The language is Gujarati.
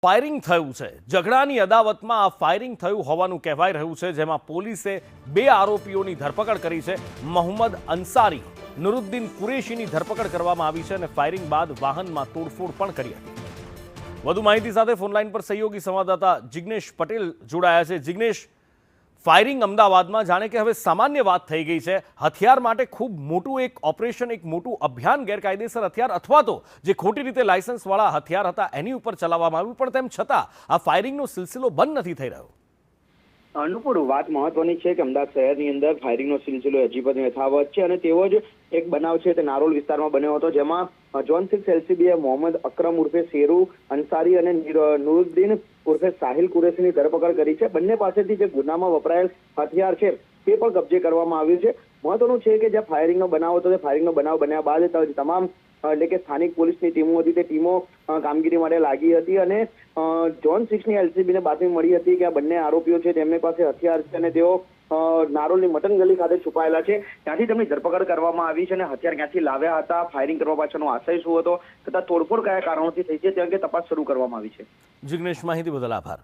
ફાયરિંગ થયું છે। ઝઘડાની અદાવતમાં આ ફાયરિંગ થયું હોવાનું કહેવાઈ રહ્યું છે, જેમાં પોલીસે 2 આરોપીઓની ધરપકડ કરી છે। મોહમ્મદ અંસારી, નુરુદ્દીન કુરેશીની ધરપકડ કરવામાં આવી છે અને ફાયરિંગ બાદ વાહનમાં તોડફોડ પણ કરી હતી। વધુ માહિતી સાથે ફોનલાઈન પર સહયોગી સંવાદદાતા જિગ્નેશ પટેલ જોડાયા છે। જિગ્નેશ, ફાયરિંગ અમદાવાદમાં જાણે કે હવે સામાન્ય વાત થઈ ગઈ છે। હથિયાર માટે ખૂબ મોટું એક ઓપરેશન, એક મોટું અભિયાન ગેરકાયદેસર હથિયાર અથવા તો જે ખોટી રીતે લાયસન્સવાળા હથિયાર હતા એની ઉપર ચલાવવામાં આવ્યું, પણ તેમ છતાં આ ફાયરિંગનો સિલસિલો બંધ નથી થઈ રહ્યો। અનુકૂળ વાત મહત્વની છે કે અમદાવાદ શહેરની અંદર ફાયરિંગનો સિલસિલો હજી પણ યથાવત છે અને તેવો જ એક બનાવ છે તે નારોલ વિસ્તારમાં બન્યો હતો, જેમાં ઝોન 6 એલસીબીએ મોહમ્મદ અકરમ ઉર્ફે શેરુ અંસારી અને નુરુદ્દીન ઉર્ફે સાહિલ કુરેશીની ધરપકડ કરી છે। બંને પાસેથી જે ગુનામાં વપરાયેલ હથિયાર છે તે પણ કબજે કરવામાં આવ્યું છે। મહત્વનું છે કે જે ફાયરિંગનો બનાવ હતો તે ફાયરિંગનો બનાવ બન્યા બાદ તમામ એટલે કે સ્થાનિક પોલીસની ટીમો હતી તે ટીમો કામગીરી માટે લાગી હતી અને ઝોન 6ની એલસીબીને બાતમી મળી હતી કે આ બંને આરોપીઓ છે તેમની પાસે હથિયાર છે અને તેઓ નારોલની મટન ગલી ખાતે છુપાયેલા છે। ત્યાંથી તેમની ધરપકડ કરવામાં આવી છે અને હથિયાર ક્યાંથી લાવ્યા હતા, ફાયરિંગ કરવા પાછળનો આશય શું હતો તથા તોડફોડ કયા કારણોથી થઈ છે તે અંગે તપાસ શરૂ કરવામાં આવી છે। જિગ્નેશ, માહિતી બદલ આભાર।